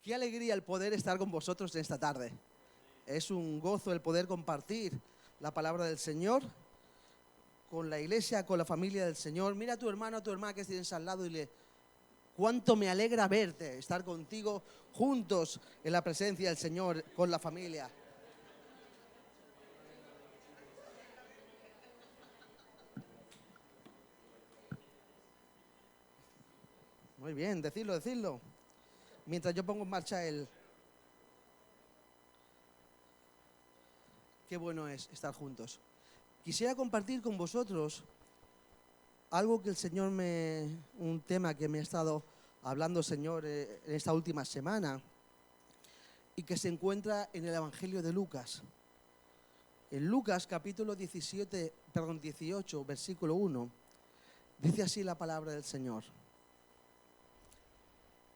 Qué alegría el poder estar con vosotros en esta tarde. Es un gozo el poder compartir la palabra del Señor con la iglesia, con la familia del Señor. Mira a tu hermano, a tu hermana que tienes al lado y dile: cuánto me alegra verte, estar contigo juntos en la presencia del Señor, con la familia. Muy bien, decidlo. Mientras yo pongo en marcha el... Qué bueno es estar juntos. Quisiera compartir con vosotros algo que el Señor un tema que me ha estado hablando, Señor, en esta última semana, y que se encuentra en el Evangelio de Lucas. En Lucas capítulo 18, versículo 1, dice así la palabra del Señor.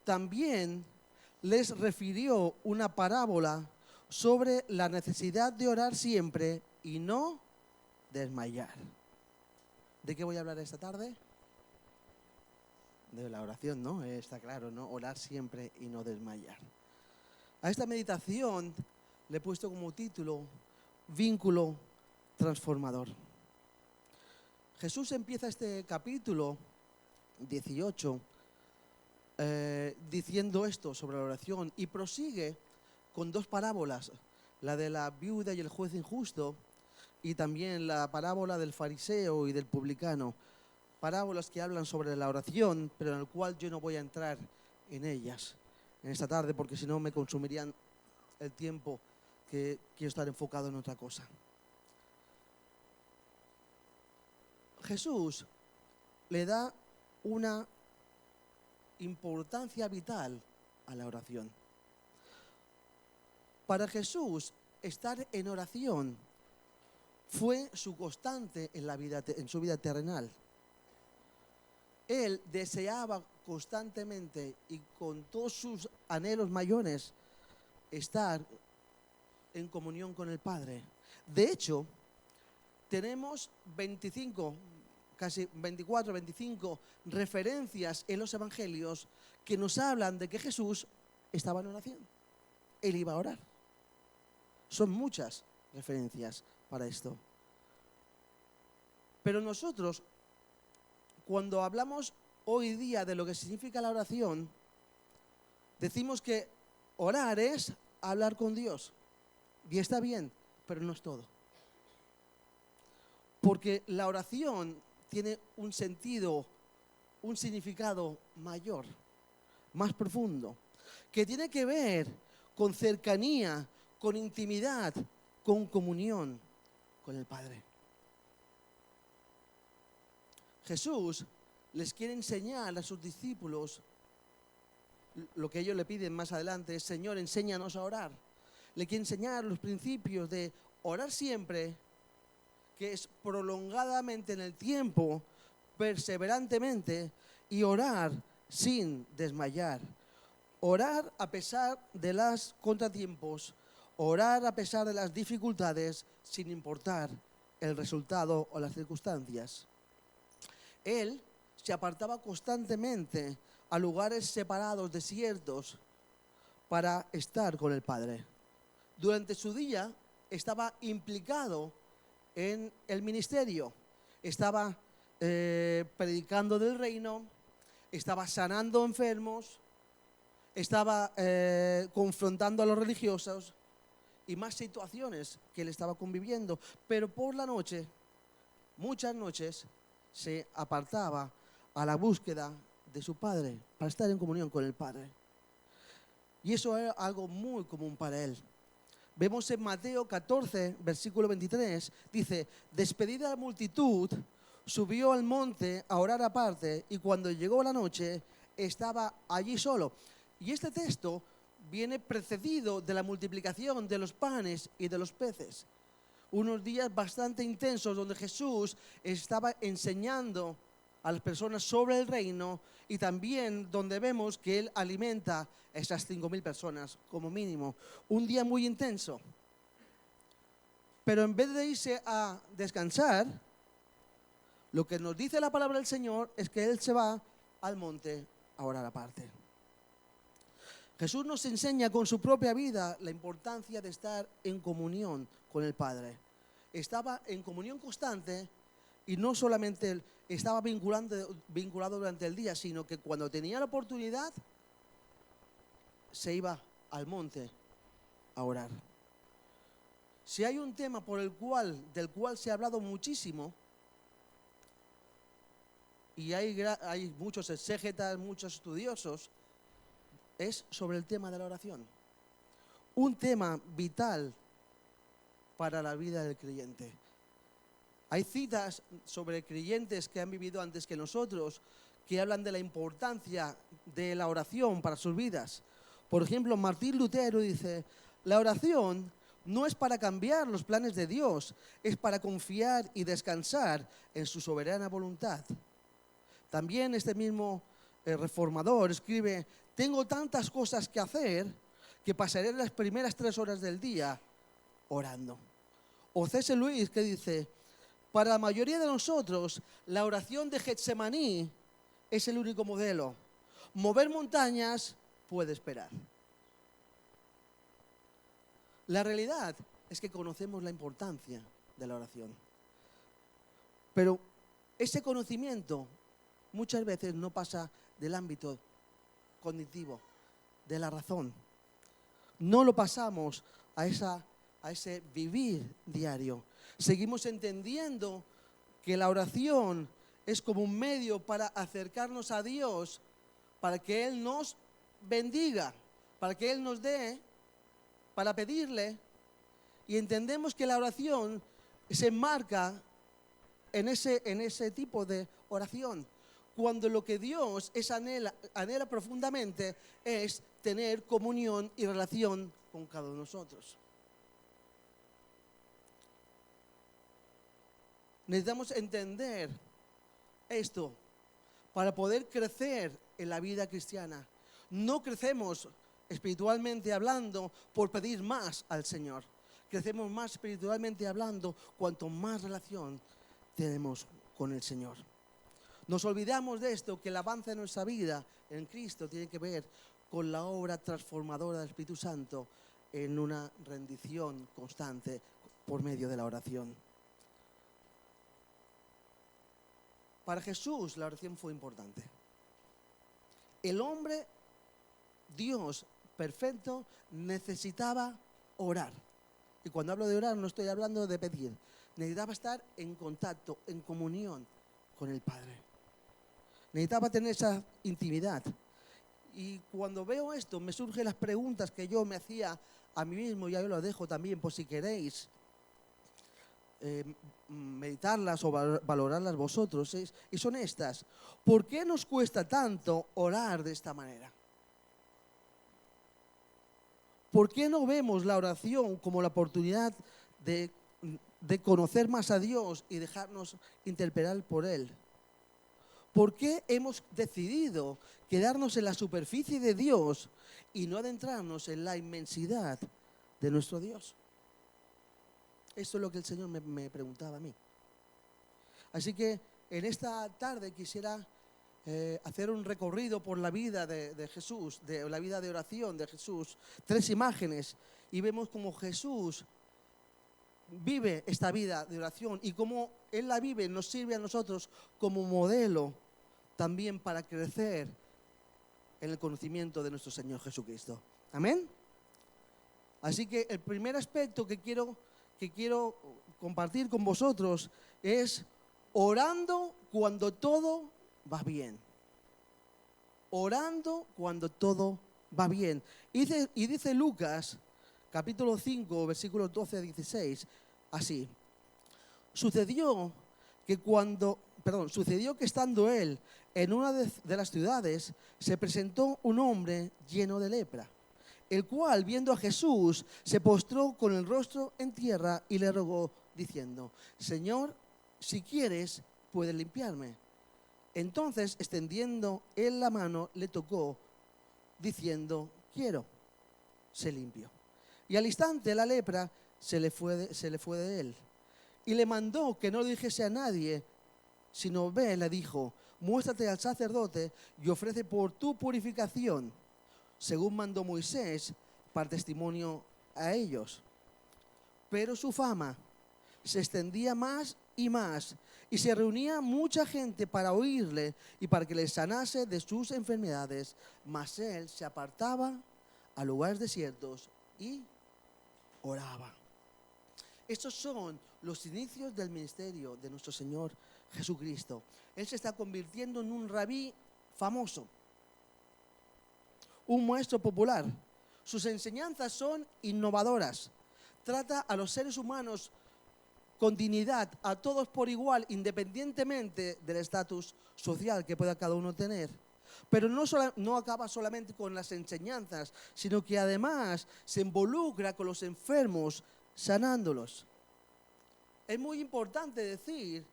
También les refirió una parábola sobre la necesidad de orar siempre y no desmayar. ¿De qué voy a hablar esta tarde? De la oración, ¿no? Está claro, ¿no? Orar siempre y no desmayar. A esta meditación le he puesto como título Vínculo transformador. Jesús empieza este capítulo 18 diciendo esto sobre la oración y prosigue con dos parábolas, la de la viuda y el juez injusto y también la parábola del fariseo y del publicano, parábolas que hablan sobre la oración, pero en el cual yo no voy a entrar en ellas en esta tarde porque si no me consumirían el tiempo que quiero estar enfocado en otra cosa. Jesús le da una importancia vital a la oración. Para Jesús, estar en oración fue su constante en su vida terrenal. Él deseaba constantemente y con todos sus anhelos mayores estar en comunión con el Padre. De hecho, tenemos 25 referencias en los evangelios que nos hablan de que Jesús estaba en oración. Él iba a orar. Son muchas referencias para esto. Pero nosotros, cuando hablamos hoy día de lo que significa la oración, decimos que orar es hablar con Dios. Y está bien, pero no es todo. Porque la oración tiene un sentido, un significado mayor, más profundo, que tiene que ver con cercanía, con intimidad, con comunión con el Padre. Jesús les quiere enseñar a sus discípulos lo que ellos le piden más adelante es: Señor, enséñanos a orar. Le quiere enseñar los principios de orar siempre, que es prolongadamente en el tiempo, perseverantemente, y orar sin desmayar. Orar a pesar de los contratiempos, orar a pesar de las dificultades, sin importar el resultado o las circunstancias. Él se apartaba constantemente a lugares separados, desiertos, para estar con el Padre. Durante su día estaba implicado en el ministerio, estaba predicando del reino, estaba sanando enfermos, estaba confrontando a los religiosos y más situaciones que él estaba conviviendo. Pero por la noche, muchas noches, se apartaba a la búsqueda de su Padre, para estar en comunión con el Padre. Y eso era algo muy común para él. Vemos en Mateo 14, versículo 23, dice: despedida la multitud, subió al monte a orar aparte, y cuando llegó la noche, estaba allí solo. Y este texto viene precedido de la multiplicación de los panes y de los peces. Unos días bastante intensos donde Jesús estaba enseñando a las personas sobre el reino y también donde vemos que Él alimenta a esas 5.000 personas como mínimo. Un día muy intenso. Pero en vez de irse a descansar, lo que nos dice la palabra del Señor es que Él se va al monte a orar aparte. Jesús nos enseña con su propia vida la importancia de estar en comunión con el Padre. Estaba en comunión constante y no solamente estaba vinculado durante el día, sino que cuando tenía la oportunidad se iba al monte a orar. Si hay un tema del cual se ha hablado muchísimo, y hay muchos exégetas, muchos estudiosos, es sobre el tema de la oración. Un tema vital para la vida del creyente. Hay citas sobre creyentes que han vivido antes que nosotros que hablan de la importancia de la oración para sus vidas. Por ejemplo, Martín Lutero dice: la oración no es para cambiar los planes de Dios, es para confiar y descansar en su soberana voluntad. También este mismo reformador escribe: tengo tantas cosas que hacer que pasaré las primeras 3 horas del día orando. O C.S. Lewis, que dice: para la mayoría de nosotros, la oración de Getsemaní es el único modelo. Mover montañas puede esperar. La realidad es que conocemos la importancia de la oración. Pero ese conocimiento muchas veces no pasa del ámbito cognitivo, de la razón. No lo pasamos a ese vivir diario. Seguimos entendiendo que la oración es como un medio para acercarnos a Dios, para que Él nos bendiga, para que Él nos dé, para pedirle. Y entendemos que la oración se enmarca en ese tipo de oración, cuando lo que Dios anhela profundamente es tener comunión y relación con cada uno de nosotros. Necesitamos entender esto para poder crecer en la vida cristiana. No crecemos espiritualmente hablando por pedir más al Señor. Crecemos más espiritualmente hablando cuanto más relación tenemos con el Señor. Nos olvidamos de esto, que el avance de nuestra vida en Cristo tiene que ver con la obra transformadora del Espíritu Santo en una rendición constante por medio de la oración. Para Jesús la oración fue importante. El hombre, Dios perfecto, necesitaba orar. Y cuando hablo de orar no estoy hablando de pedir. Necesitaba estar en contacto, en comunión con el Padre. Necesitaba tener esa intimidad. Y cuando veo esto me surgen las preguntas que yo me hacía a mí mismo, y ahí lo dejo también por si queréis meditarlas o valorarlas vosotros, y son estas. ¿Por qué nos cuesta tanto orar de esta manera? ¿Por qué no vemos la oración como la oportunidad de conocer más a Dios y dejarnos interpelar por Él? ¿Por qué hemos decidido quedarnos en la superficie de Dios y no adentrarnos en la inmensidad de nuestro Dios? Esto es lo que el Señor me preguntaba a mí. Así que en esta tarde quisiera hacer un recorrido por la vida de Jesús, de la vida de oración de Jesús. 3 imágenes, y vemos cómo Jesús vive esta vida de oración y cómo Él la vive, nos sirve a nosotros como modelo también para crecer en el conocimiento de nuestro Señor Jesucristo. Amén. Así que el primer aspecto que quiero compartir con vosotros es orando cuando todo va bien. Orando cuando todo va bien. Y dice Lucas, capítulo 5, versículos 12 a 16, así. Sucedió que estando él en una de las ciudades, se presentó un hombre lleno de lepra, el cual, viendo a Jesús, se postró con el rostro en tierra y le rogó, diciendo: Señor, si quieres, puedes limpiarme. Entonces, extendiendo él la mano, le tocó, diciendo: quiero, sé limpio. Y al instante la lepra se le fue de él. Y le mandó que no lo dijese a nadie, sino le dijo: muéstrate al sacerdote y ofrece por tu purificación según mandó Moisés, para testimonio a ellos. Pero su fama se extendía más y más, y se reunía mucha gente para oírle y para que les sanase de sus enfermedades. Mas él se apartaba a lugares desiertos y oraba. Estos son los inicios del ministerio de nuestro Señor Jesucristo. Él se está convirtiendo en un rabí famoso, un maestro popular. Sus enseñanzas son innovadoras. Trata a los seres humanos con dignidad, a todos por igual, independientemente del estatus social que pueda cada uno tener. Pero no acaba solamente con las enseñanzas, sino que además se involucra con los enfermos, sanándolos. Es muy importante decir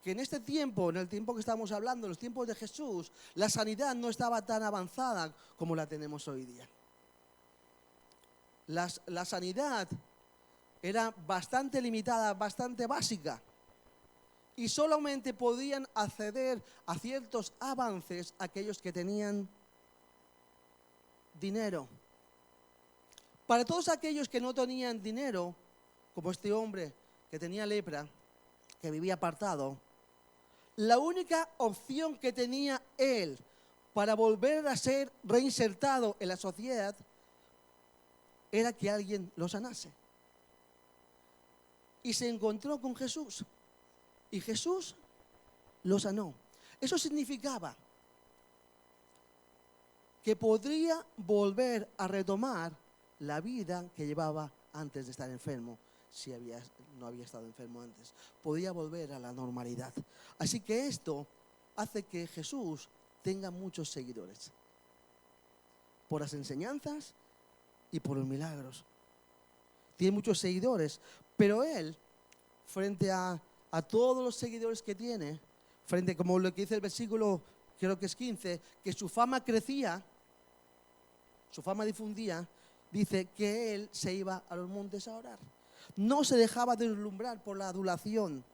que en este tiempo, en el tiempo que estamos hablando, en los tiempos de Jesús, la sanidad no estaba tan avanzada como la tenemos hoy día. La sanidad era bastante limitada, bastante básica, y solamente podían acceder a ciertos avances aquellos que tenían dinero. Para todos aquellos que no tenían dinero, como este hombre que tenía lepra, que vivía apartado, la única opción que tenía él para volver a ser reinsertado en la sociedad era que alguien lo sanase. Y se encontró con Jesús. Y Jesús lo sanó. Eso significaba que podría volver a retomar la vida que llevaba antes de estar enfermo, si no había estado enfermo antes. Podía volver a la normalidad. Así que esto hace que Jesús tenga muchos seguidores, por las enseñanzas y por los milagros. Tiene muchos seguidores, pero él, frente a todos los seguidores que tiene, frente, como lo que dice el versículo, creo que es 15, que su fama crecía, su fama difundía, dice que él se iba a los montes a orar. No se dejaba deslumbrar por la adulación,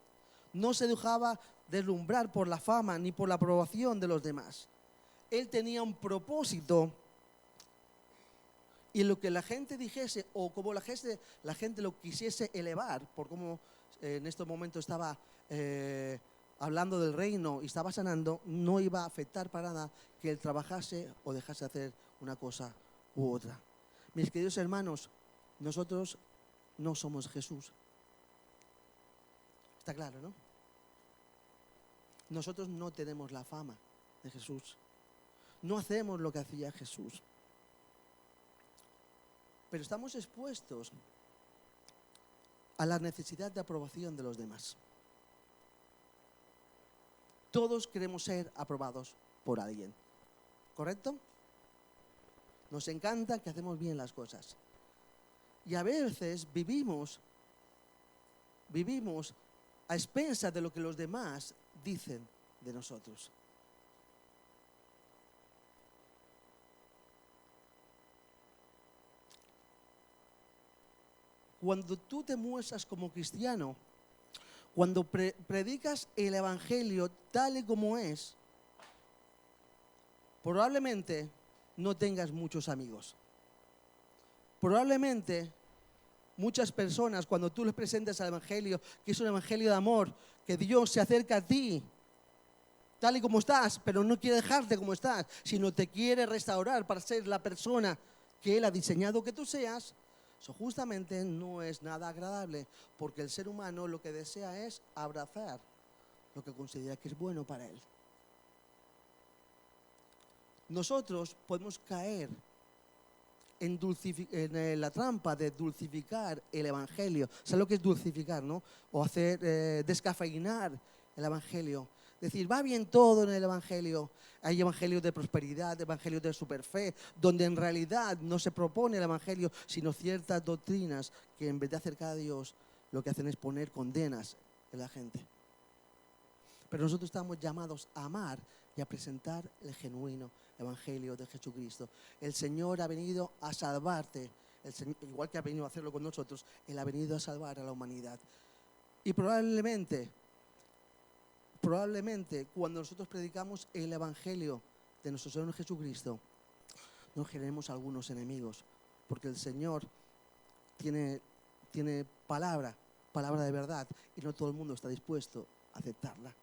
no se dejaba deslumbrar por la fama ni por la aprobación de los demás. Él tenía un propósito, y lo que la gente dijese, o como la gente lo quisiese elevar, por cómo en este momento estaba hablando del reino y estaba sanando, no iba a afectar para nada que él trabajase o dejase hacer una cosa u otra. Mis queridos hermanos, nosotros no somos Jesús. Está claro, ¿no? Nosotros no tenemos la fama de Jesús. No hacemos lo que hacía Jesús. Pero estamos expuestos a la necesidad de aprobación de los demás. Todos queremos ser aprobados por alguien, ¿correcto? Nos encanta que hacemos bien las cosas. Y a veces vivimos a expensas de lo que los demás dicen de nosotros. Cuando tú te muestras como cristiano, cuando predicas el evangelio tal y como es, probablemente no tengas muchos amigos. Probablemente muchas personas, cuando tú les presentas el evangelio, que es un evangelio de amor, que Dios se acerca a ti tal y como estás, pero no quiere dejarte como estás, sino te quiere restaurar para ser la persona que Él ha diseñado que tú seas. Eso justamente no es nada agradable, porque el ser humano lo que desea es abrazar lo que considera que es bueno para él. Nosotros podemos caer en la trampa de dulcificar el evangelio. ¿Sabes lo que es dulcificar, no? O hacer descafeinar el evangelio. Decir, va bien todo en el evangelio. Hay evangelios de prosperidad, evangelios de superfe, donde en realidad no se propone el evangelio, sino ciertas doctrinas que en vez de acercar a Dios, lo que hacen es poner condenas en la gente. Pero nosotros estamos llamados a amar y a presentar el genuino evangelio de Jesucristo. El Señor ha venido a salvarte, igual que ha venido a hacerlo con nosotros, Él ha venido a salvar a la humanidad. Y probablemente cuando nosotros predicamos el evangelio de nuestro Señor Jesucristo, no generemos algunos enemigos, porque el Señor tiene palabra de verdad, y no todo el mundo está dispuesto a aceptarla.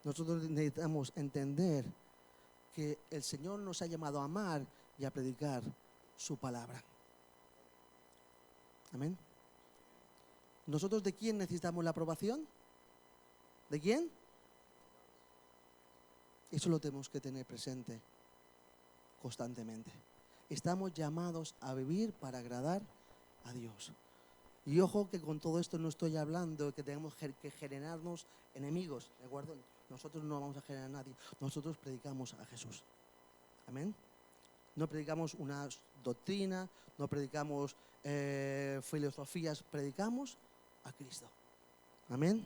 Nosotros necesitamos entender que el Señor nos ha llamado a amar y a predicar su palabra. Amén. ¿Nosotros de quién necesitamos la aprobación? ¿De quién? Eso lo tenemos que tener presente constantemente. Estamos llamados a vivir para agradar a Dios. Y ojo que con todo esto no estoy hablando de que tenemos que generarnos enemigos, ¿de acuerdo? Nosotros no vamos a generar a nadie, nosotros predicamos a Jesús. Amén. No predicamos una doctrina, no predicamos filosofías, predicamos a Cristo. Amén.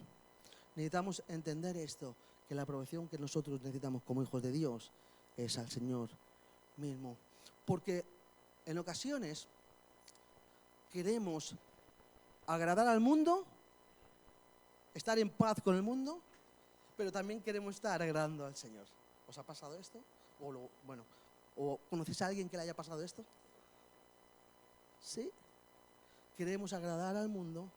Necesitamos entender esto, que la aprobación que nosotros necesitamos como hijos de Dios es al Señor mismo. Porque en ocasiones queremos agradar al mundo, estar en paz con el mundo, pero también queremos estar agradando al Señor. ¿Os ha pasado esto? ¿O conocéis a alguien que le haya pasado esto? ¿Sí? Queremos agradar al mundo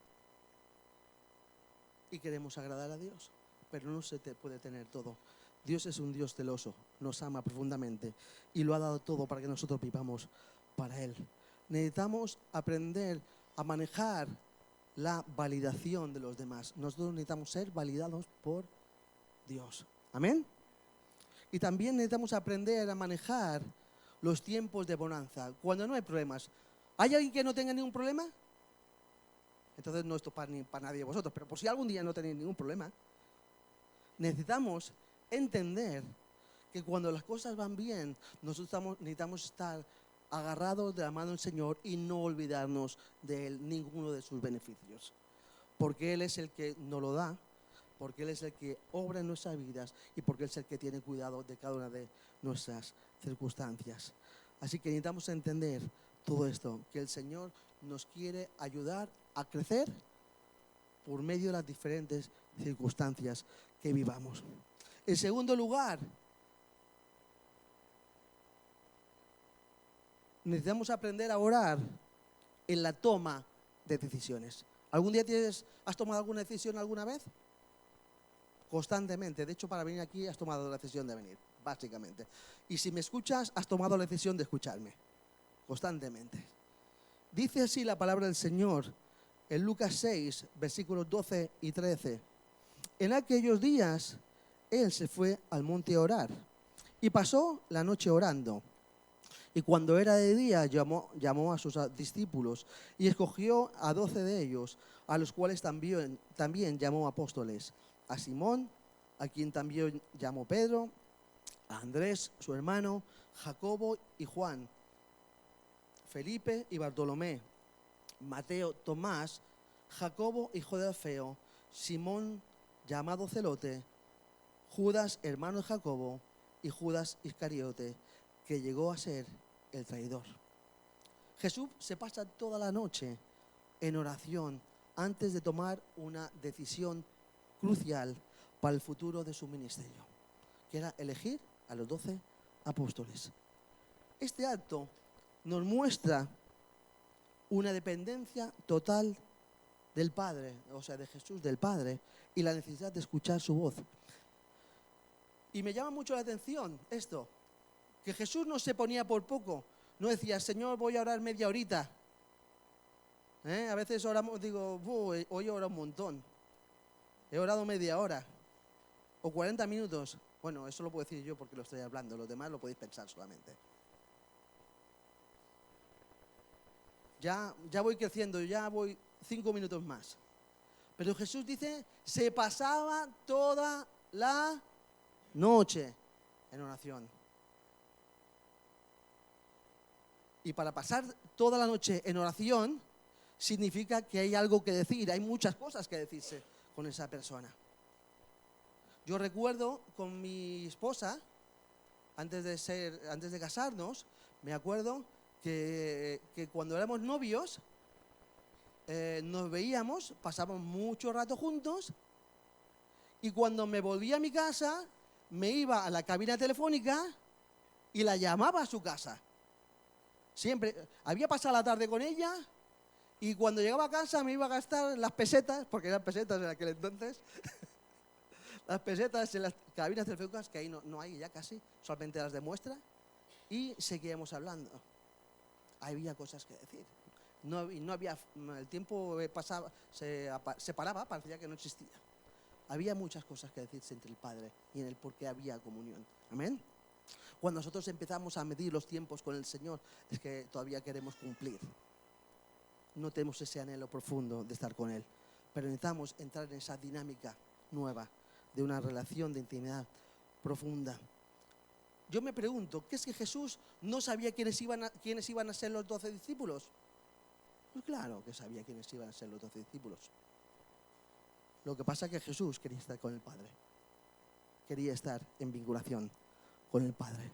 y queremos agradar a Dios, pero no se puede tener todo. Dios es un Dios celoso, nos ama profundamente y lo ha dado todo para que nosotros vivamos para Él. Necesitamos aprender a manejar la validación de los demás. Nosotros necesitamos ser validados por Dios. ¿Amén? Y también necesitamos aprender a manejar los tiempos de bonanza, cuando no hay problemas. ¿Hay alguien que no tenga ningún problema? Entonces no esto para nadie de vosotros, pero por si algún día no tenéis ningún problema, necesitamos entender que cuando las cosas van bien, nosotros necesitamos estar agarrados de la mano del Señor y no olvidarnos de Él, ninguno de sus beneficios. Porque Él es el que nos lo da, porque Él es el que obra en nuestras vidas y porque Él es el que tiene cuidado de cada una de nuestras circunstancias. Así que necesitamos entender todo esto, que el Señor nos quiere ayudar a crecer por medio de las diferentes circunstancias que vivamos. En segundo lugar, necesitamos aprender a orar en la toma de decisiones. ¿Algún día has tomado alguna decisión alguna vez? Constantemente. De hecho, para venir aquí has tomado la decisión de venir, básicamente. Y si me escuchas, has tomado la decisión de escucharme. Constantemente. Dice así la palabra del Señor en Lucas 6, versículos 12 y 13. En aquellos días, Él se fue al monte a orar y pasó la noche orando. Y cuando era de día, llamó a sus discípulos y escogió a 12 de ellos, a los cuales también llamó apóstoles. A Simón, a quien también llamó Pedro, a Andrés, su hermano, Jacobo y Juan, Felipe y Bartolomé, Mateo, Tomás, Jacobo, hijo de Alfeo, Simón, llamado Celote, Judas, hermano de Jacobo, y Judas Iscariote, que llegó a ser el traidor. Jesús se pasa toda la noche en oración antes de tomar una decisión crucial para el futuro de su ministerio, que era elegir a los 12 apóstoles. Este acto nos muestra una dependencia total del Padre, o sea, de Jesús, del Padre, y la necesidad de escuchar su voz. Y me llama mucho la atención esto, que Jesús no se ponía por poco, no decía, Señor, voy a orar media horita. A veces oramos, digo, hoy he orado un montón, he orado media hora, o 40 minutos. Bueno, eso lo puedo decir yo porque lo estoy hablando, los demás lo podéis pensar solamente. Ya voy creciendo, ya voy 5 minutos más. Pero Jesús dice, se pasaba toda la noche en oración. Y para pasar toda la noche en oración significa que hay algo que decir, hay muchas cosas que decirse con esa persona. Yo recuerdo con mi esposa, antes de casarnos, me acuerdo que cuando éramos novios, nos veíamos, pasábamos mucho rato juntos, y cuando me volví a mi casa, me iba a la cabina telefónica y la llamaba a su casa. Siempre, había pasado la tarde con ella y cuando llegaba a casa me iba a gastar las pesetas, porque eran pesetas en aquel entonces, las pesetas en las cabinas telefónicas, que ahí no hay ya casi, solamente las de muestra, y seguíamos hablando. Había cosas que decir. No había, el tiempo pasaba, se paraba, parecía que no existía. Había muchas cosas que decirse entre el Padre y en el por qué había comunión. Amén. Cuando nosotros empezamos a medir los tiempos con el Señor, es que todavía queremos cumplir. No tenemos ese anhelo profundo de estar con Él, pero necesitamos entrar en esa dinámica nueva de una relación de intimidad profunda. Yo me pregunto, ¿qué es que Jesús no sabía quiénes iban a ser los 12 discípulos? Pues claro que sabía quiénes iban a ser los 12 discípulos. Lo que pasa es que Jesús quería estar con el Padre. Quería estar en vinculación con el Padre.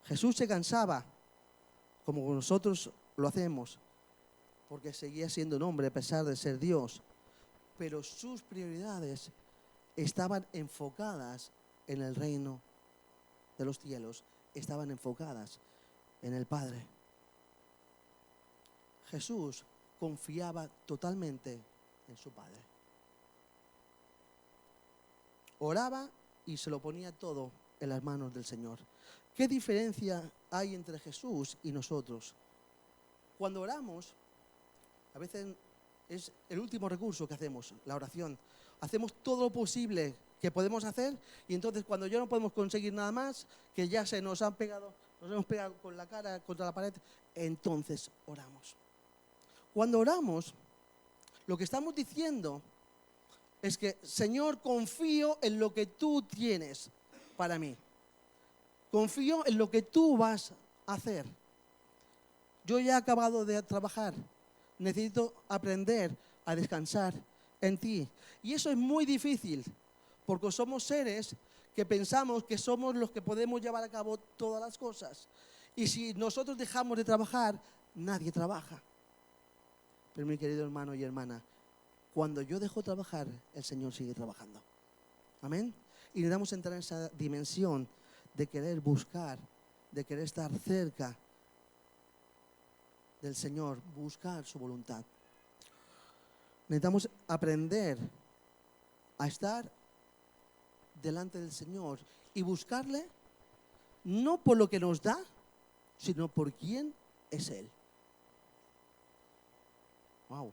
Jesús se cansaba, como nosotros lo hacemos, porque seguía siendo un hombre a pesar de ser Dios. Pero sus prioridades estaban enfocadas en el reino de los cielos, estaban enfocadas en el Padre. Jesús confiaba totalmente en su Padre. Oraba y se lo ponía todo en las manos del Señor. ¿Qué diferencia hay entre Jesús y nosotros? Cuando oramos, a veces es el último recurso que hacemos, la oración. Hacemos todo lo posible que podemos hacer y entonces cuando ya no podemos conseguir nada más, que ya nos hemos pegado con la cara contra la pared, entonces oramos. Cuando oramos, lo que estamos diciendo es que, Señor, confío en lo que tú tienes para mí. Confío en lo que tú vas a hacer. Yo ya he acabado de trabajar. Necesito aprender a descansar en ti. Y eso es muy difícil, porque somos seres que pensamos que somos los que podemos llevar a cabo todas las cosas. Y si nosotros dejamos de trabajar, nadie trabaja. Pero mi querido hermano y hermana, cuando yo dejo trabajar, el Señor sigue trabajando. Amén. Y necesitamos entrar en esa dimensión de querer buscar, de querer estar cerca del Señor, buscar su voluntad. Necesitamos aprender a estar delante del Señor y buscarle no por lo que nos da, sino por quién es Él. Wow.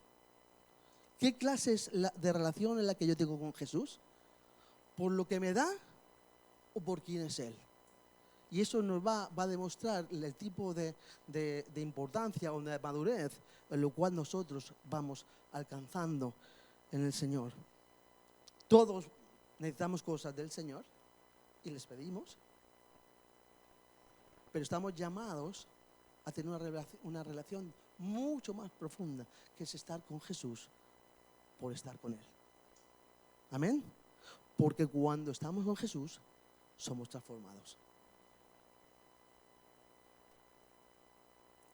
¿Qué clase es de relación en la que yo tengo con Jesús? ¿Por lo que me da o por quién es Él? Y eso nos va a demostrar el tipo de importancia o de madurez en lo cual nosotros vamos alcanzando en el Señor. Todos necesitamos cosas del Señor y les pedimos, pero estamos llamados a tener una relación mucho más profunda, que es estar con Jesús por estar con Él. Amén. Porque cuando estamos con Jesús, somos transformados.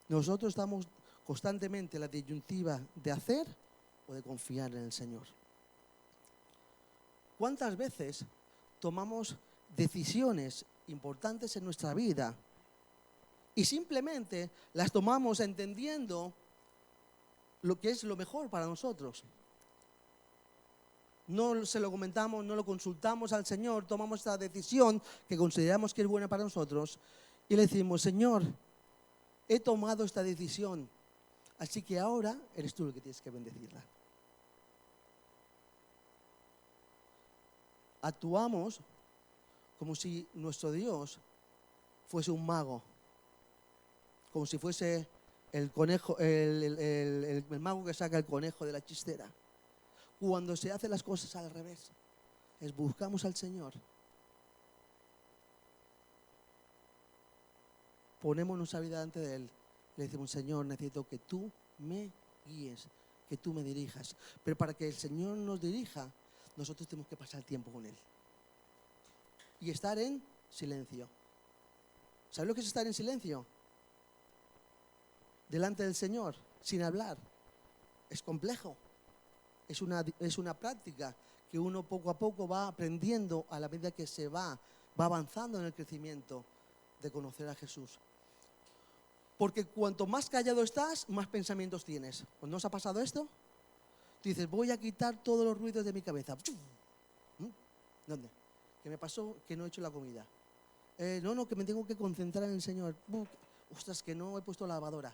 Nosotros estamos constantemente en la disyuntiva de hacer o de confiar en el Señor. ¿Cuántas veces tomamos decisiones importantes en nuestra vida y simplemente las tomamos entendiendo lo que es lo mejor para nosotros? No se lo comentamos, no lo consultamos al Señor, tomamos esta decisión que consideramos que es buena para nosotros y le decimos, Señor, he tomado esta decisión, así que ahora eres tú el que tienes que bendecirla. Actuamos como si nuestro Dios fuese un mago, como si fuese el conejo, el mago que saca el conejo de la chistera. Cuando se hacen las cosas al revés, buscamos al Señor, ponemos nuestra vida delante de Él, le decimos, Señor, necesito que tú me guíes, que tú me dirijas. Pero para que el Señor nos dirija, nosotros tenemos que pasar tiempo con Él y estar en silencio. ¿Sabes lo que es estar en silencio? Delante del Señor, sin hablar. Es complejo. Es una práctica que uno poco a poco va aprendiendo a la medida que se va avanzando en el crecimiento de conocer a Jesús. Porque cuanto más callado estás, más pensamientos tienes. ¿No os ha pasado esto? Tú dices, voy a quitar todos los ruidos de mi cabeza. ¿Dónde? ¿Qué me pasó? Que no he hecho la comida. No, que me tengo que concentrar en el Señor. Ostras, que no he puesto la lavadora.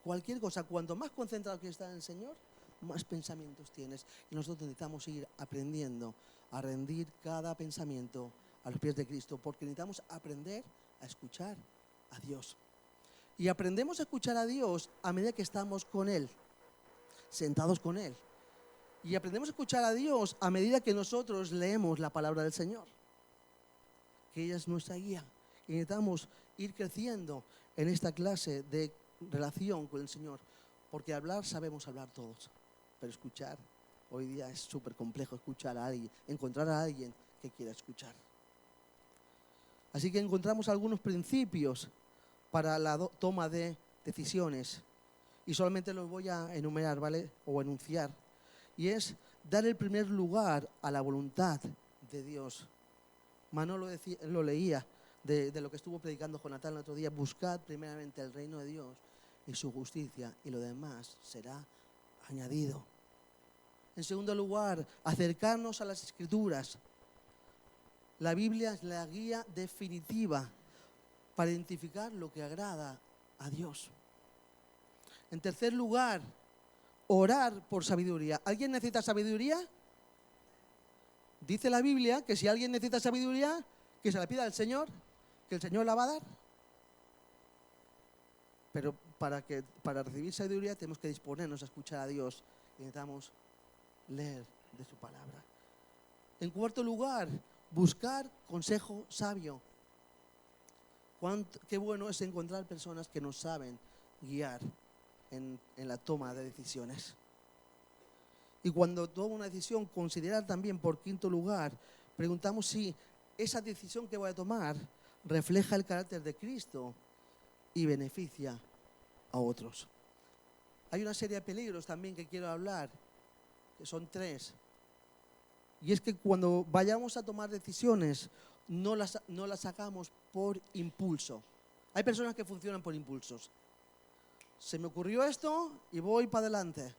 Cualquier cosa, cuanto más concentrado que estás en el Señor, más pensamientos tienes. Y nosotros necesitamos ir aprendiendo a rendir cada pensamiento a los pies de Cristo, porque necesitamos aprender a escuchar a Dios. Y aprendemos a escuchar a Dios a medida que estamos con Él, sentados con Él. Y aprendemos a escuchar a Dios a medida que nosotros leemos la palabra del Señor, que ella es nuestra guía. Y necesitamos ir creciendo en esta clase de relación con el Señor, porque hablar sabemos hablar todos, pero escuchar, hoy día es súper complejo escuchar a alguien, encontrar a alguien que quiera escuchar. Así que encontramos algunos principios para la toma de decisiones y solamente los voy a enumerar, ¿vale? O enunciar. Y es dar el primer lugar a la voluntad de Dios. Manolo lo leía de lo que estuvo predicando Jonathan el otro día. Buscad primeramente el reino de Dios y su justicia, y lo demás será añadido. En segundo lugar, acercarnos a las Escrituras. La Biblia es la guía definitiva para identificar lo que agrada a Dios. En tercer lugar, orar por sabiduría. ¿Alguien necesita sabiduría? Dice la Biblia que si alguien necesita sabiduría, que se la pida al Señor, que el Señor la va a dar. Pero para recibir sabiduría tenemos que disponernos a escuchar a Dios y necesitamos leer de su palabra. En cuarto lugar, buscar consejo sabio. Qué bueno es encontrar personas que nos saben guiar en la toma de decisiones. Y cuando toma una decisión, considerar también, por quinto lugar, preguntamos si esa decisión que voy a tomar refleja el carácter de Cristo y beneficia a otros. Hay una serie de peligros también que quiero hablar, que son 3. Y es que cuando vayamos a tomar decisiones, no las hagamos por impulso. Hay personas que funcionan por impulsos. Se me ocurrió esto y voy para adelante,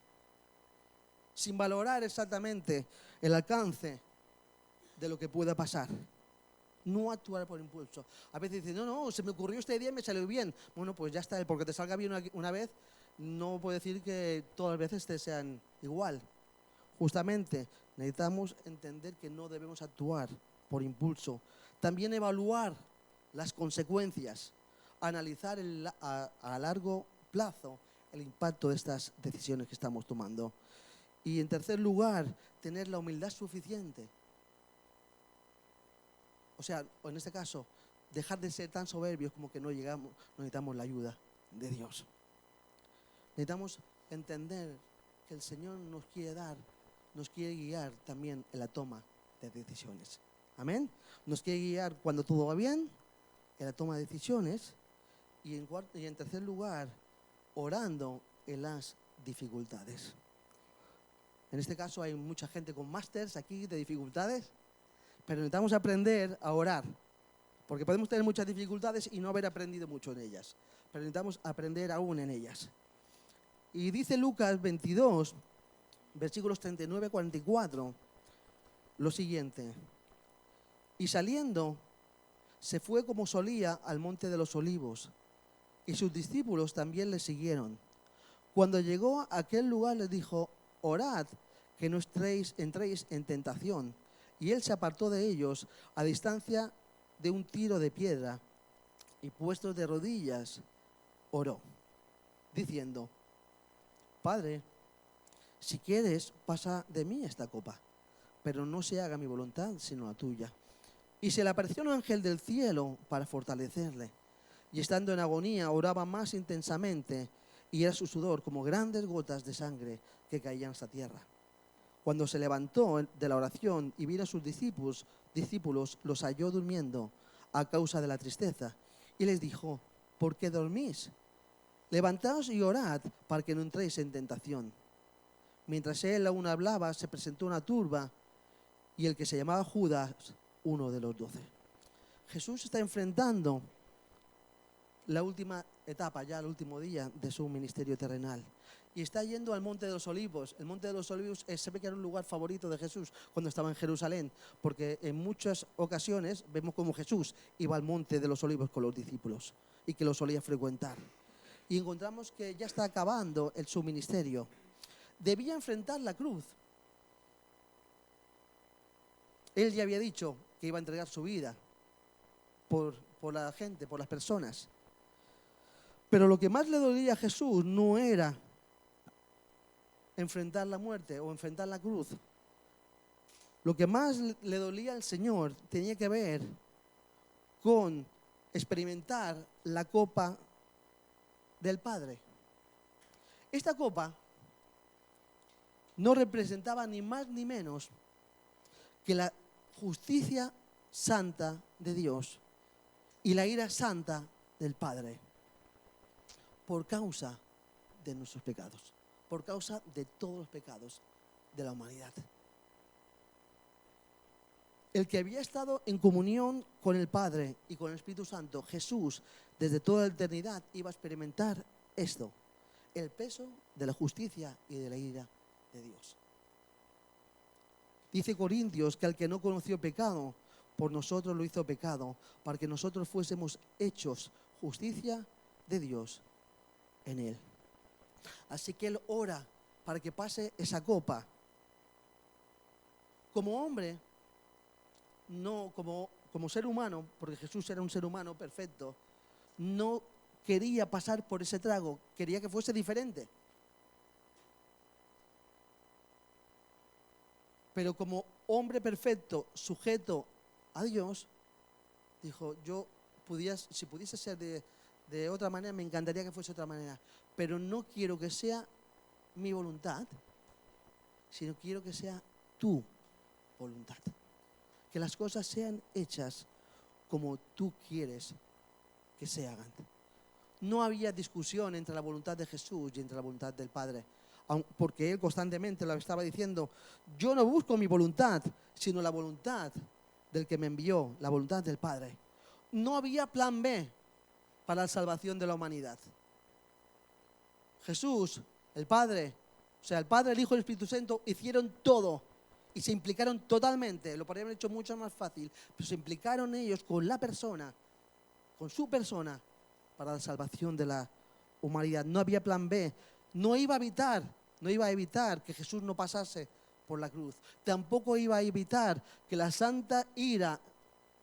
sin valorar exactamente el alcance de lo que pueda pasar. No actuar por impulso. A veces dicen, no, se me ocurrió esta idea y me salió bien. Bueno, pues ya está, porque te salga bien una vez, no puedo decir que todas las veces te sean igual. Justamente necesitamos entender que no debemos actuar por impulso. También evaluar las consecuencias, analizar a largo plazo el impacto de estas decisiones que estamos tomando. Y en tercer lugar, tener la humildad suficiente. O sea, en este caso, dejar de ser tan soberbios como que no necesitamos la ayuda de Dios. Necesitamos entender que el Señor nos quiere guiar también en la toma de decisiones. Amén. Nos quiere guiar cuando todo va bien, en la toma de decisiones, y en tercer lugar, orando en las dificultades. En este caso hay mucha gente con másters aquí de dificultades, pero necesitamos aprender a orar, porque podemos tener muchas dificultades y no haber aprendido mucho en ellas, pero necesitamos aprender aún en ellas. Y dice Lucas 22, versículos 39 a 44, lo siguiente: y saliendo, se fue como solía al monte de los olivos, y sus discípulos también le siguieron. Cuando llegó a aquel lugar les dijo: orad, que no entréis en tentación. Y él se apartó de ellos a distancia de un tiro de piedra, y puesto de rodillas, oró, diciendo: Padre, si quieres, pasa de mí esta copa, pero no se haga mi voluntad, sino la tuya. Y se le apareció un ángel del cielo para fortalecerle. Y estando en agonía, oraba más intensamente, y era su sudor como grandes gotas de sangre que caían hasta tierra. Cuando se levantó de la oración y vino a sus discípulos, los halló durmiendo a causa de la tristeza. Y les dijo: ¿por qué dormís? Levantaos y orad para que no entréis en tentación. Mientras él aún hablaba, se presentó una turba, y el que se llamaba Judas, uno de los 12. Jesús está enfrentando la última etapa, ya el último día de su ministerio terrenal. Y está yendo al Monte de los Olivos. El Monte de los Olivos se ve que era un lugar favorito de Jesús cuando estaba en Jerusalén, porque en muchas ocasiones vemos como Jesús iba al Monte de los Olivos con los discípulos y que lo solía frecuentar. Y encontramos que ya está acabando su ministerio. Debía enfrentar la cruz. Él ya había dicho que iba a entregar su vida por la gente, por las personas. Pero lo que más le dolía a Jesús no era enfrentar la muerte o enfrentar la cruz. Lo que más le dolía al Señor tenía que ver con experimentar la copa del Padre. Esta copa no representaba ni más ni menos que la justicia santa de Dios y la ira santa del Padre por causa de nuestros pecados, por causa de todos los pecados de la humanidad. El que había estado en comunión con el Padre y con el Espíritu Santo, Jesús, desde toda la eternidad, iba a experimentar esto, el peso de la justicia y de la ira de Dios. Dice Corintios que al que no conoció pecado, por nosotros lo hizo pecado, para que nosotros fuésemos hechos justicia de Dios en él. Así que él ora para que pase esa copa. Como hombre, no como ser humano, porque Jesús era un ser humano perfecto, no quería pasar por ese trago, quería que fuese diferente. Pero como hombre perfecto, sujeto a Dios, dijo, si pudiese ser de otra manera, me encantaría que fuese de otra manera, pero no quiero que sea mi voluntad, sino quiero que sea tu voluntad. Que las cosas sean hechas como tú quieres que se hagan. No había discusión entre la voluntad de Jesús y entre la voluntad del Padre, porque Él constantemente lo estaba diciendo, yo no busco mi voluntad, sino la voluntad del que me envió, la voluntad del Padre. No había plan B para la salvación de la humanidad. Jesús, el Padre, el Padre, el Hijo y el Espíritu Santo hicieron todo y se implicaron totalmente. Lo podrían haber hecho mucho más fácil, pero se implicaron ellos con la persona, con su persona, para la salvación de la humanidad. No había plan B. No iba a evitar que Jesús no pasase por la cruz. Tampoco iba a evitar que la santa ira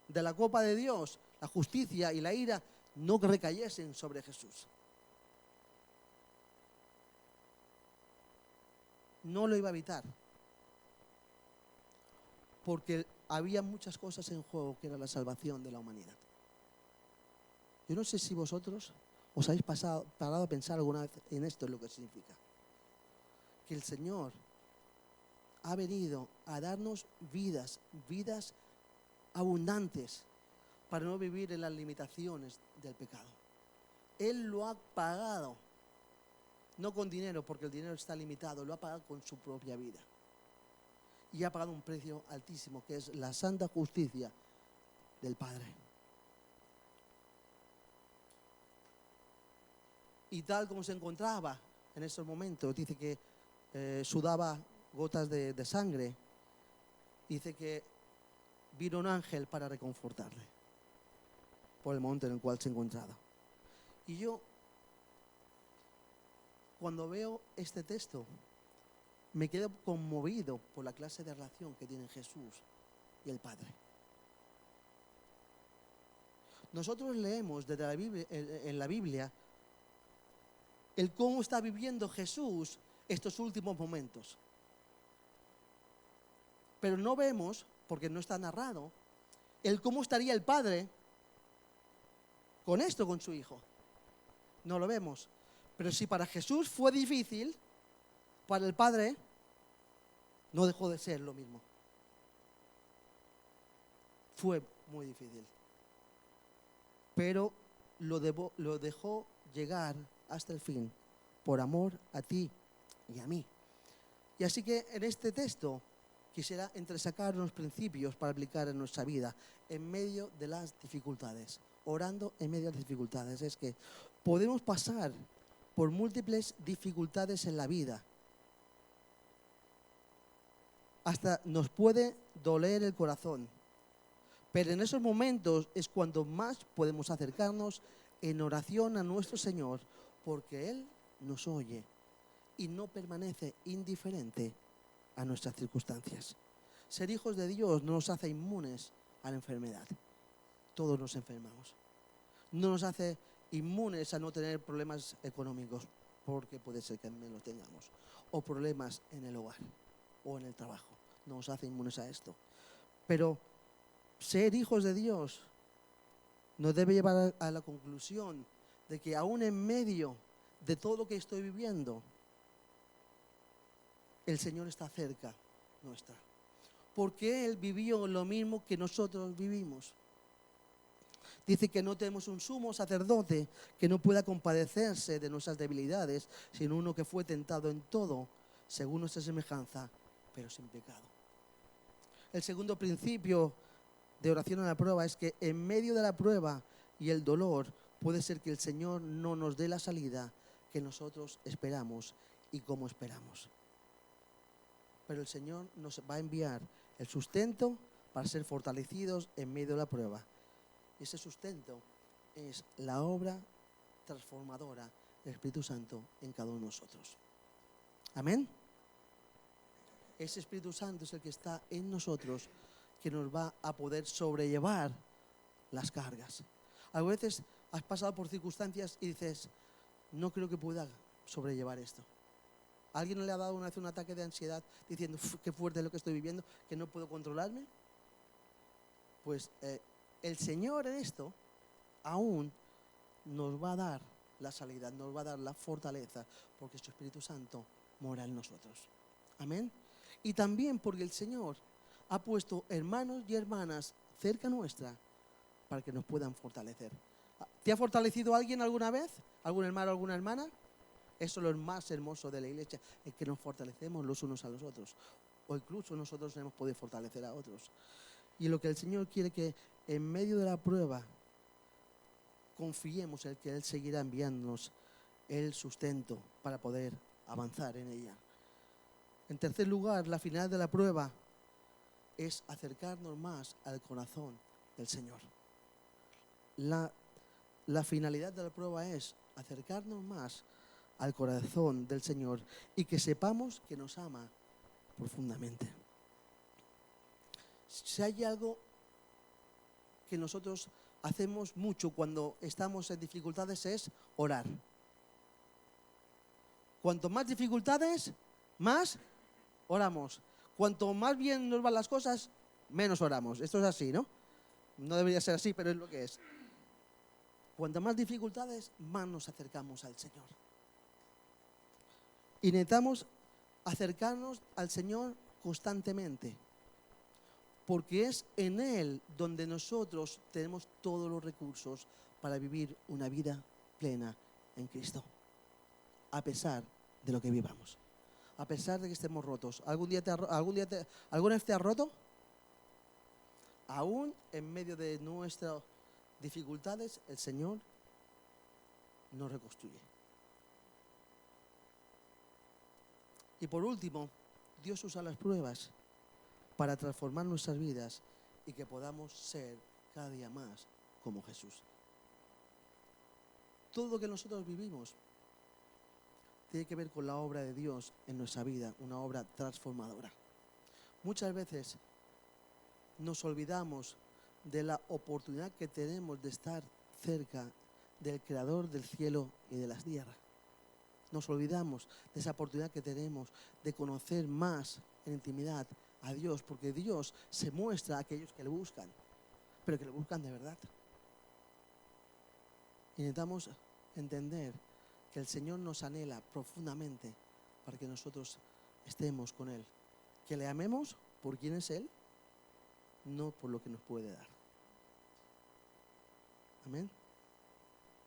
de la copa de Dios, la justicia y la ira, no recayesen sobre Jesús. No lo iba a evitar. Porque había muchas cosas en juego que era la salvación de la humanidad. Yo no sé si vosotros os habéis parado a pensar alguna vez en esto, en lo que significa. Que el Señor ha venido a darnos vidas abundantes para no vivir en las limitaciones del pecado. Él lo ha pagado, no con dinero, porque el dinero está limitado, lo ha pagado con su propia vida. Y ha pagado un precio altísimo, que es la santa justicia del Padre. Y tal como se encontraba en esos momentos, dice que sudaba gotas de sangre, dice que vino un ángel para reconfortarle por el monte en el cual se encontraba. Y yo, cuando veo este texto, me quedo conmovido por la clase de relación que tienen Jesús y el Padre. Nosotros leemos desde la Biblia, en la Biblia el cómo está viviendo Jesús estos últimos momentos. Pero no vemos, porque no está narrado, el cómo estaría el Padre con esto, con su Hijo. No lo vemos. Pero si para Jesús fue difícil, para el Padre no dejó de ser lo mismo. Fue muy difícil. Pero lo dejó llegar hasta el fin, por amor a ti y a mí. Y así que en este texto quisiera entresacar unos principios para aplicar en nuestra vida en medio de las dificultades, orando en medio de las dificultades. Es que Podemos pasar por múltiples dificultades en la vida. Hasta nos puede doler el corazón. Pero en esos momentos es cuando más podemos acercarnos en oración a nuestro Señor, porque Él nos oye y no permanece indiferente a nuestras circunstancias. Ser hijos de Dios no nos hace inmunes a la enfermedad. Todos nos enfermamos. No nos hace inmunes a no tener problemas económicos, porque puede ser que también los tengamos, o problemas en el hogar o en el trabajo. No nos hace inmunes a esto. Pero ser hijos de Dios nos debe llevar a la conclusión de que aún en medio de todo lo que estoy viviendo, el Señor está cerca nuestra. Porque Él vivió lo mismo que nosotros vivimos. Dice que no tenemos un sumo sacerdote que no pueda compadecerse de nuestras debilidades, sino uno que fue tentado en todo, según nuestra semejanza, pero sin pecado. El segundo principio de oración a la prueba es que en medio de la prueba y el dolor puede ser que el Señor no nos dé la salida que nosotros esperamos y como esperamos. Pero el Señor nos va a enviar el sustento para ser fortalecidos en medio de la prueba. Y ese sustento es la obra transformadora del Espíritu Santo en cada uno de nosotros. Amén. Ese Espíritu Santo es el que está en nosotros, que nos va a poder sobrellevar las cargas. A veces has pasado por circunstancias y dices, no creo que pueda sobrellevar esto. ¿A alguien le ha dado una vez un ataque de ansiedad diciendo, qué fuerte es lo que estoy viviendo, que no puedo controlarme? Pues el Señor en esto aún nos va a dar la salida, nos va a dar la fortaleza, porque su Espíritu Santo mora en nosotros. Amén. Y también porque el Señor ha puesto hermanos y hermanas cerca nuestra para que nos puedan fortalecer. ¿Te ha fortalecido alguien alguna vez? ¿Algún hermano, alguna hermana? Eso es lo más hermoso de la iglesia, es que nos fortalecemos los unos a los otros. O incluso nosotros hemos podido fortalecer a otros. Y lo que el Señor quiere que en medio de la prueba confiemos en que Él seguirá enviándonos el sustento para poder avanzar en ella. En tercer lugar, la final de la prueba es acercarnos más al corazón del Señor. La finalidad de la prueba es acercarnos más al corazón del Señor y que sepamos que nos ama profundamente. Si hay algo que nosotros hacemos mucho cuando estamos en dificultades es orar. Cuanto más dificultades, más oramos. Cuanto más bien nos van las cosas, menos oramos. Esto es así, ¿no? No debería ser así, pero es lo que es. Cuanto más dificultades, más nos acercamos al Señor. Y necesitamos acercarnos al Señor constantemente, porque es en Él donde nosotros tenemos todos los recursos para vivir una vida plena en Cristo, a pesar de lo que vivamos, a pesar de que estemos rotos. ¿Alguna vez te has roto? Aún en medio de nuestras dificultades, el Señor nos reconstruye. Y por último, Dios usa las pruebas para transformar nuestras vidas y que podamos ser cada día más como Jesús. Todo lo que nosotros vivimos tiene que ver con la obra de Dios en nuestra vida, una obra transformadora. Muchas veces nos olvidamos de la oportunidad que tenemos de estar cerca del Creador del cielo y de la tierra. Nos olvidamos de esa oportunidad que tenemos de conocer más en intimidad a Dios, porque Dios se muestra a aquellos que le buscan, pero que le buscan de verdad. Y necesitamos entender que el Señor nos anhela profundamente para que nosotros estemos con Él, que le amemos por quién es Él, no por lo que nos puede dar. Amén.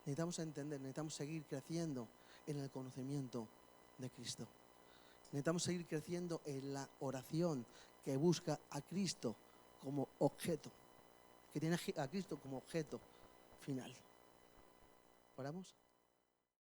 Necesitamos entender, necesitamos seguir creciendo en el conocimiento de Cristo. Necesitamos seguir creciendo en la oración que busca a Cristo como objeto, que tiene a Cristo como objeto final. ¿Oramos?